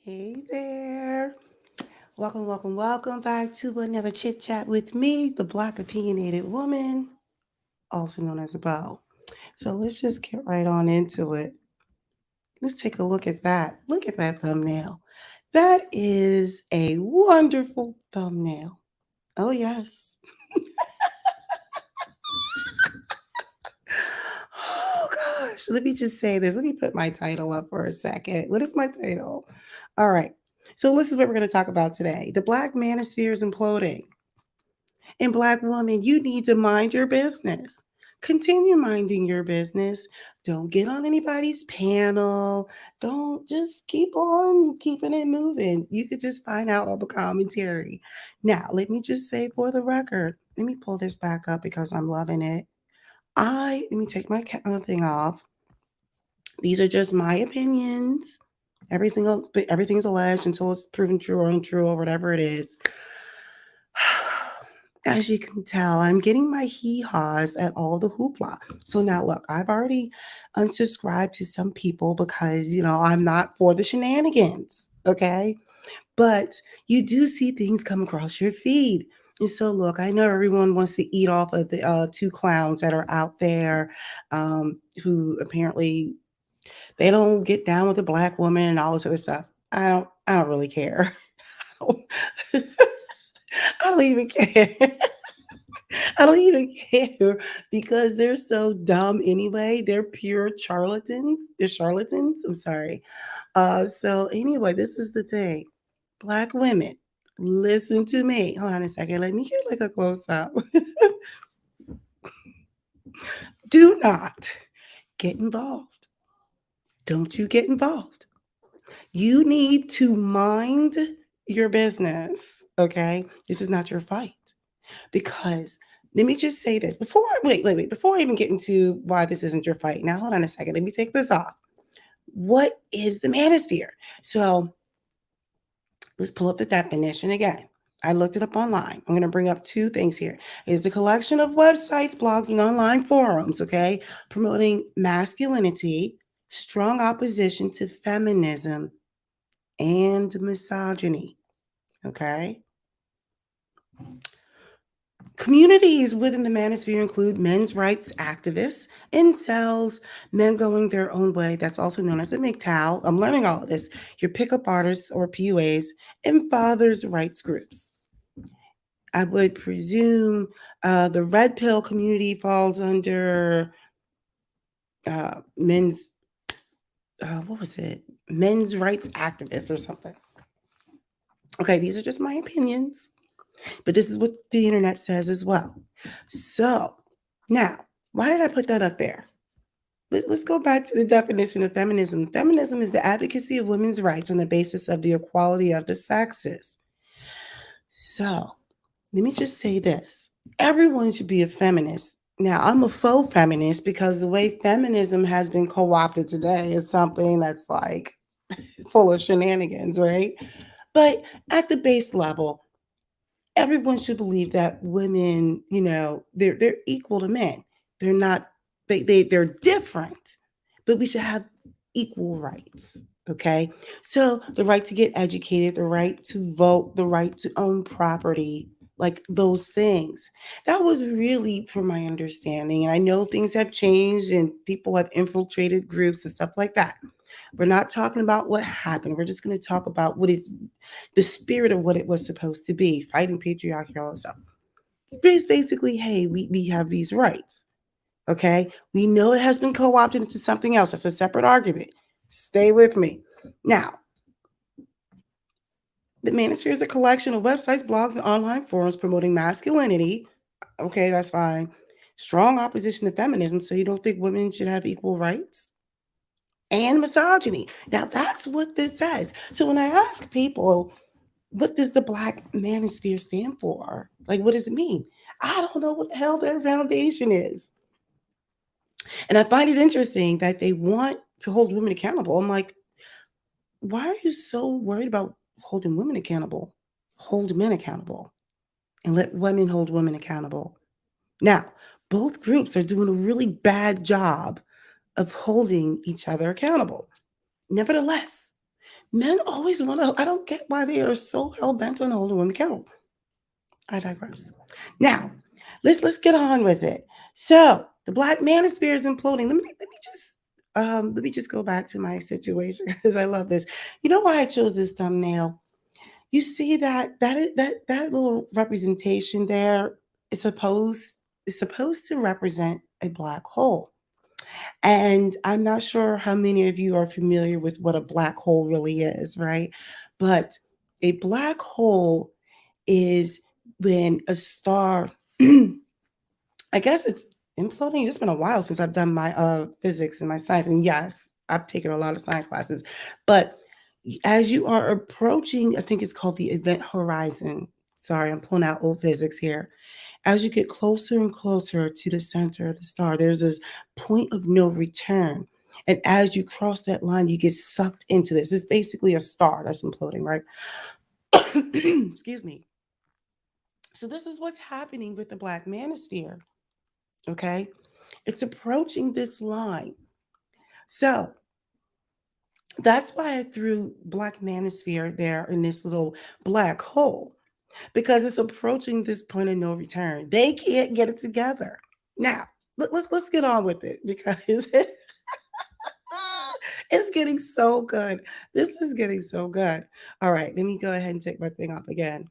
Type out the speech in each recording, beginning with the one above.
Hey there. Welcome back to another chit chat with me, the Black opinionated woman, also known as a Bo. So let's just get right on into it. Let's take a look at that. Look at that thumbnail. That is a wonderful thumbnail. Oh, yes. Oh, gosh. Let me just say this. Let me put my title up for a second. What is my title? All right. So, this is what we're going to talk about today. The Black Manosphere is imploding. And Black woman, you need to mind your business. Continue minding your business. Don't get on anybody's panel. Don't just keep on keeping it moving. You could just find out all the commentary. Now, let me just say for the record, let me pull this back up because I'm loving it. Let me take my thing off. These are just my opinions. Everything's alleged until it's proven true or untrue or whatever it is. As you can tell, I'm getting my hee-haws at all the hoopla. So now look, I've already unsubscribed to some people because, I'm not for the shenanigans, okay? But you do see things come across your feed. And so look, I know everyone wants to eat off of the two clowns that are out there who apparently they don't get down with a Black woman and all this other stuff. I don't really care. I don't even care. I don't even care because they're so dumb anyway. They're pure charlatans. They're charlatans. I'm sorry. So anyway, this is the thing. Black women, listen to me. Hold on a second. Let me get like a close up. Do not get involved. Don't you get involved. You need to mind your business. Okay. This is not your fight. Because let me just say this wait, before I even get into why this isn't your fight. Now, hold on a second. Let me take this off. What is the manosphere? So let's pull up the definition again. I looked it up online. I'm going to bring up two things here. It's a collection of websites, blogs, and online forums, okay, promoting masculinity, strong opposition to feminism, and misogyny, okay? Communities within the manosphere include men's rights activists, incels, men going their own way, that's also known as a MGTOW. I'm learning all of this. Your pickup artists or PUAs, and fathers' rights groups. I would presume the red pill community falls under men's, what was it? Men's rights activists or something. Okay, these are just my opinions. But this is what the internet says as well. So now, why did I put that up there? Let's go back to the definition of feminism. Feminism is the advocacy of women's rights on the basis of the equality of the sexes. So let me just say this. Everyone should be a feminist. Now, I'm a faux feminist because the way feminism has been co-opted today is something that's like full of shenanigans, right? But at the base level, everyone should believe that women, they're equal to men. They're not they're different, but we should have equal rights. Okay. So the right to get educated, the right to vote, the right to own property, like those things. That was really from my understanding. And I know things have changed and people have infiltrated groups and stuff like that. We're not talking about what happened. We're just going to talk about what is the spirit of what it was supposed to be, fighting patriarchy, all that stuff. It's basically, hey, we have these rights. Okay. We know it has been co opted into something else. That's a separate argument. Stay with me. Now, the Manosphere is a collection of websites, blogs, and online forums promoting masculinity. Okay, that's fine. Strong opposition to feminism. So you don't think women should have equal rights? And misogyny. Now, that's what this says. So when I ask people, what does the Black Manosphere stand for? Like, what does it mean? I don't know what the hell their foundation is. And I find it interesting that they want to hold women accountable. I'm like, why are you so worried about holding women accountable? Hold men accountable and let women hold women accountable. Now, both groups are doing a really bad job of holding each other accountable. Nevertheless, Men always want to, I don't get why they are so hell bent on holding women accountable. I digress. Now, let's get on with it. So the Black Manosphere is imploding. Let me just go back to my situation because I love this. You know why I chose this thumbnail? You see that little representation there is supposed to represent a black hole. And I'm not sure how many of you are familiar with what a black hole really is, right? But a black hole is when a star, I guess it's imploding. It's been a while since I've done my physics and my science. And yes, I've taken a lot of science classes. But as you are approaching, I think it's called the event horizon. Sorry, I'm pulling out old physics here. As you get closer and closer to the center of the star, there's this point of no return. And as you cross that line, you get sucked into this. It's basically a star that's imploding, right? Excuse me. So this is what's happening with the Black Manosphere. Okay. It's approaching this line. So that's why I threw Black Manosphere there in this little black hole, because it's approaching this point of no return. They can't get it together. Now, let's get on with it because it's getting so good. This is getting so good. All right, let me go ahead and take my thing off again.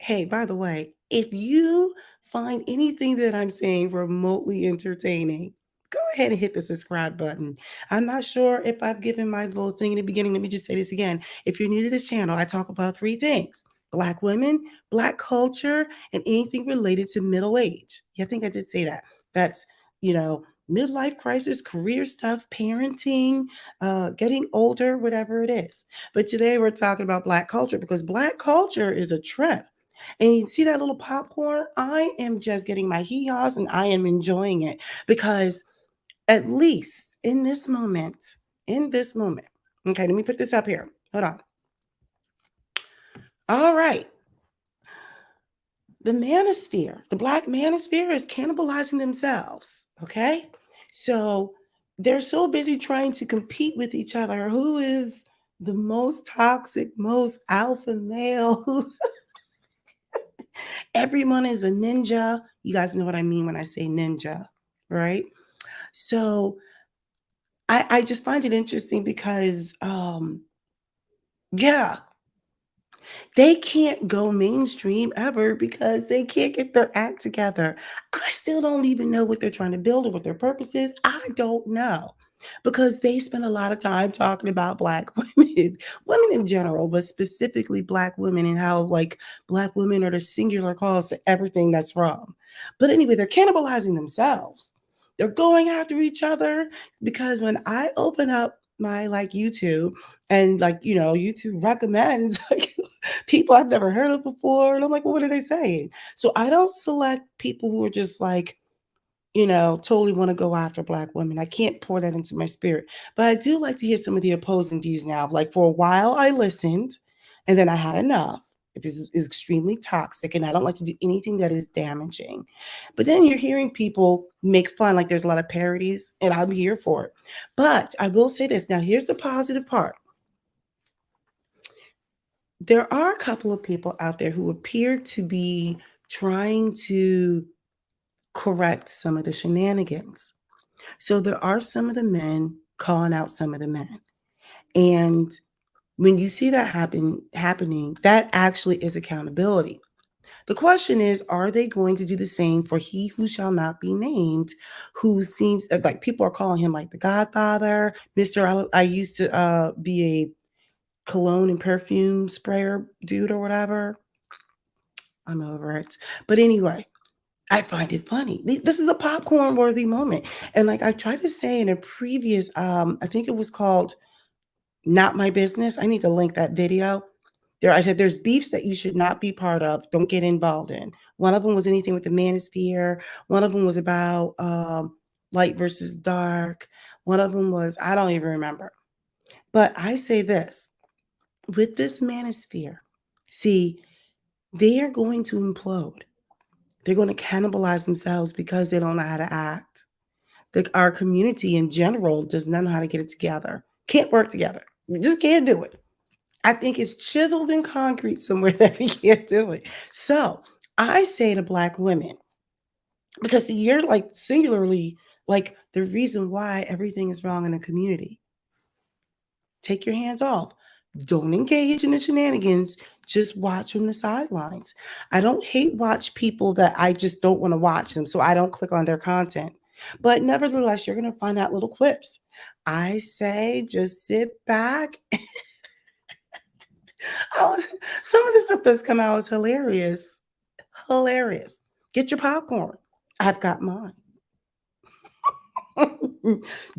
Hey, by the way, if you find anything that I'm saying remotely entertaining, go ahead and hit the subscribe button. I'm not sure if I've given my little thing in the beginning. Let me just say this again. If you're new to this channel, I talk about three things: Black women, Black culture, and anything related to middle age. Yeah, I think I did say that. That's, you know, midlife crisis, career stuff, parenting, getting older, whatever it is. But today we're talking about Black culture because Black culture is a trend. And you see that little popcorn? I am just getting my hee-haws and I am enjoying it because at least in this moment, okay, let me put this up here. Hold on. All right. The Black Manosphere is cannibalizing themselves. Okay. So they're so busy trying to compete with each other. Who is the most toxic, most alpha male? Everyone is a ninja. You guys know what I mean when I say ninja, right? So I just find it interesting because yeah, they can't go mainstream ever because they can't get their act together. I still don't even know what they're trying to build or what their purpose is. I don't know because they spend a lot of time talking about Black women, women in general, but specifically Black women and how like Black women are the singular cause to everything that's wrong. But anyway, they're cannibalizing themselves. They're going after each other because when I open up my like YouTube and like, you know, YouTube recommends like people I've never heard of before. And I'm like, well, what are they saying? So I don't select people who are just like, you know, totally want to go after Black women. I can't pour that into my spirit. But I do like to hear some of the opposing views now. Like for a while, I listened and then I had enough. It was extremely toxic, and I don't like to do anything that is damaging. But then you're hearing people make fun, like there's a lot of parodies, and I'm here for it. But I will say this now, here's the positive part. There are a couple of people out there who appear to be trying to correct some of the shenanigans. So there are some of the men calling out some of the men. And when you see that happening, that actually is accountability. The question is, are they going to do the same for he who shall not be named, who seems like people are calling him like the Godfather, Mr. I used to be a cologne and perfume sprayer dude or whatever. I'm over it. But anyway, I find it funny. This is a popcorn worthy moment. And like I tried to say in a previous, I think it was called Not My Business. I need to link that video. There, I said there's beefs that you should not be part of. Don't get involved in. One of them was anything with the manosphere. One of them was about light versus dark. One of them was, I don't even remember. But I say this with this manosphere, see, they are going to implode. They're going to cannibalize themselves because they don't know how to act. Our community in general does not know how to get it together. Can't work together. We just can't do it. I think it's chiseled in concrete somewhere that we can't do it. So I say to Black women, because you're like singularly like the reason why everything is wrong in the community. Take your hands off. Don't engage in the shenanigans. Just watch from the sidelines. I don't hate watch people that I just don't want to watch them, so I don't click on their content. But nevertheless, you're going to find out little quips. I say just sit back. Oh, some of the stuff that's come out is hilarious. Hilarious. Get your popcorn. I've got mine.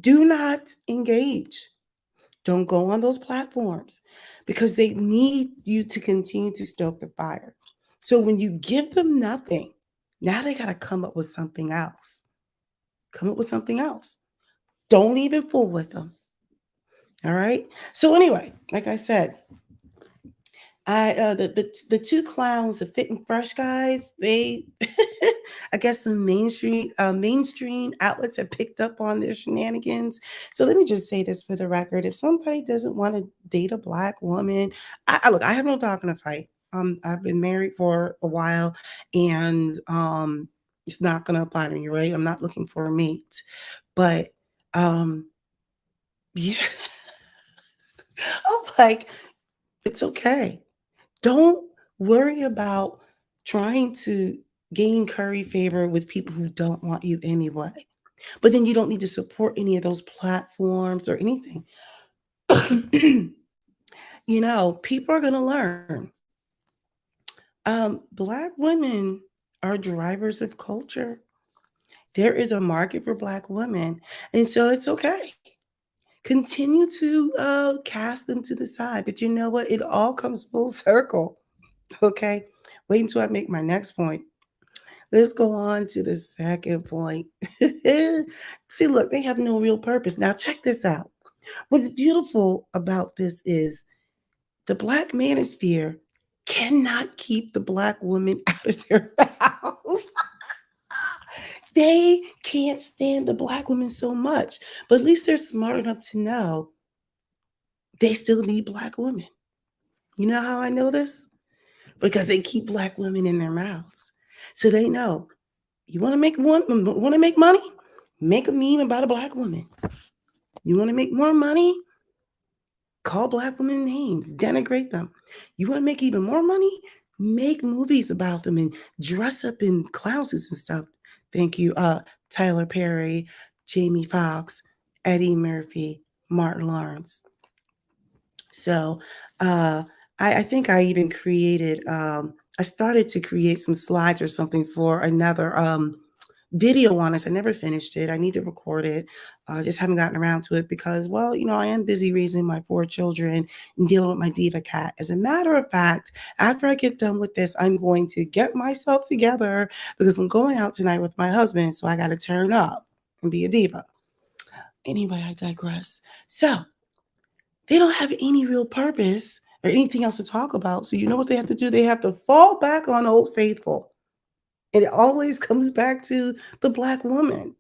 Do not engage. Don't go on those platforms because they need you to continue to stoke the fire. So when you give them nothing, now they got to come up with something else. Come up with something else. Don't even fool with them. All right. So anyway, like I said, the two clowns, the fit and fresh guys, they I guess some mainstream outlets have picked up on their shenanigans. So let me just say this for the record: if somebody doesn't want to date a Black woman, I look, I have no dog in a fight. I've been married for a while, and it's not going to apply to me, right? I'm not looking for a mate, but um, yeah, I'm like, it's okay. Don't worry about trying to gain curry favor with people who don't want you anyway. But then you don't need to support any of those platforms or anything. People are going to learn. Black women are drivers of culture. There is a market for Black women. And so it's okay. Continue to cast them to the side. But you know what? It all comes full circle. Okay. Wait until I make my next point. Let's go on to the second point. See, look, they have no real purpose. Now, check this out. What's beautiful about this is the Black Manosphere cannot keep the Black woman out of their house. They can't stand the Black women so much, but at least they're smart enough to know they still need Black women. You know how I know this? Because they keep Black women in their mouths. So they know you want to make money? Make a meme about a Black woman. You want to make more money? Call Black women names, denigrate them. You want to make even more money? Make movies about them and dress up in clown suits and stuff. Thank you, Tyler Perry, Jamie Foxx, Eddie Murphy, Martin Lawrence. So I think I even created, I started to create some slides or something for another video on this. I never finished it. I need to record it. Just haven't gotten around to it because, well, I am busy raising my 4 children and dealing with my diva cat. As a matter of fact, after I get done with this, I'm going to get myself together because I'm going out tonight with my husband. So I got to turn up and be a diva. Anyway, I digress. So they don't have any real purpose or anything else to talk about. So you know what they have to do? They have to fall back on Old Faithful. And it always comes back to the Black woman.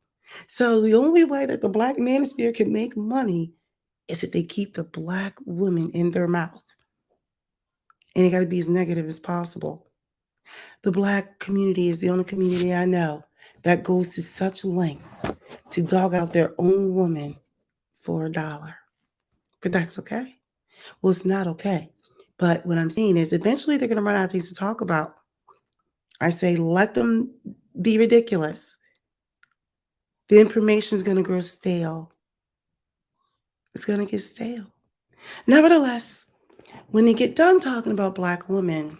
So the only way that the Black manosphere can make money is if they keep the Black woman in their mouth. And it got to be as negative as possible. The Black community is the only community I know that goes to such lengths to dog out their own woman for $1. But that's okay. Well, it's not okay. But what I'm saying is eventually they're going to run out of things to talk about. I say let them be ridiculous. The information is going to grow stale. It's going to get stale. Nevertheless, when they get done talking about Black women,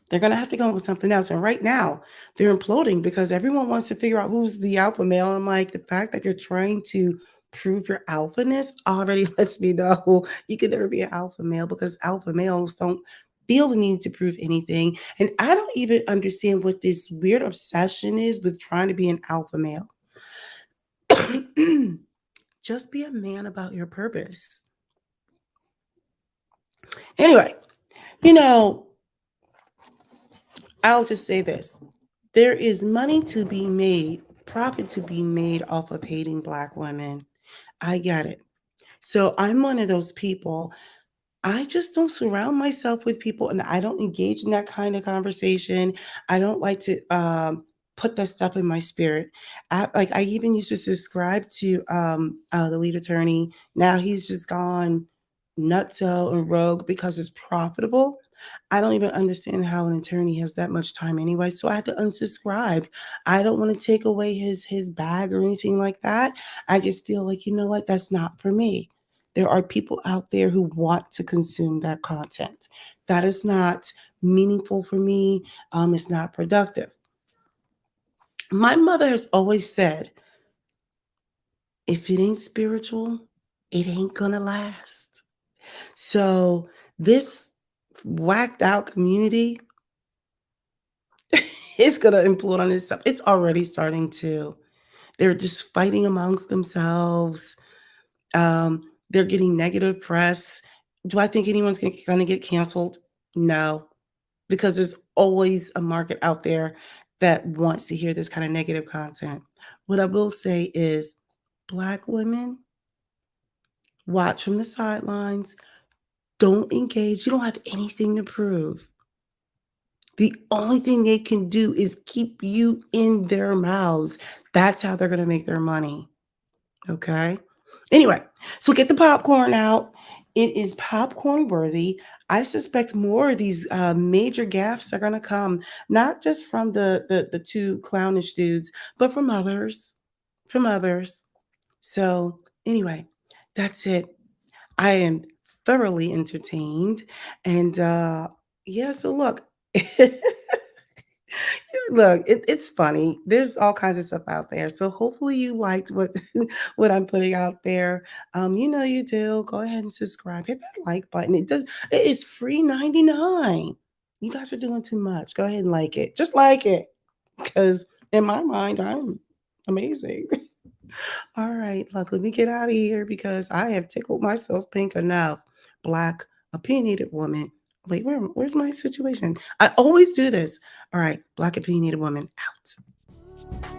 they're going to have to come up with something else. And right now, they're imploding because everyone wants to figure out who's the alpha male. I'm like, the fact that you're trying to prove your alphaness already lets me know you can never be an alpha male because alpha males don't feel the need to prove anything. And I don't even understand what this weird obsession is with trying to be an alpha male. Just be a man about your purpose. Anyway, I'll just say this. There is money to be made, profit to be made off of hating Black women. I get it. So I'm one of those people. I just don't surround myself with people and I don't engage in that kind of conversation. I don't like to put that stuff in my spirit. I even used to subscribe to the lead attorney. Now he's just gone nutso and rogue because it's profitable. I don't even understand how an attorney has that much time anyway. So I had to unsubscribe. I don't want to take away his bag or anything like that. I just feel like, you know what, that's not for me. There are people out there who want to consume that content. That is not meaningful for me. It's not productive. My mother has always said, if it ain't spiritual, it ain't gonna last. So this whacked out community is gonna implode on itself. It's already starting to. They're just fighting amongst themselves. They're getting negative press. Do I think anyone's gonna get canceled? No, because there's always a market out there that wants to hear this kind of negative content. What I will say is, Black women, watch from the sidelines. Don't engage. You don't have anything to prove. The only thing they can do is keep you in their mouths. That's how they're going to make their money. Okay. Anyway, so get the popcorn out. It is popcorn worthy. I suspect more of these major gaffes are going to come, not just from the two clownish dudes, but from others. From others. So anyway, that's it. I am thoroughly entertained, and yeah. So look. Look, it's funny. There's all kinds of stuff out there. So hopefully you liked what what I'm putting out there. You know you do. Go ahead and subscribe. Hit that like button. It is free 99. You guys are doing too much. Go ahead and like it. Just like it. Because in my mind, I'm amazing. All right, look, let me get out of here because I have tickled myself pink enough. Black opinionated woman. Wait, where's my situation? I always do this. All right, Black opinionated woman out.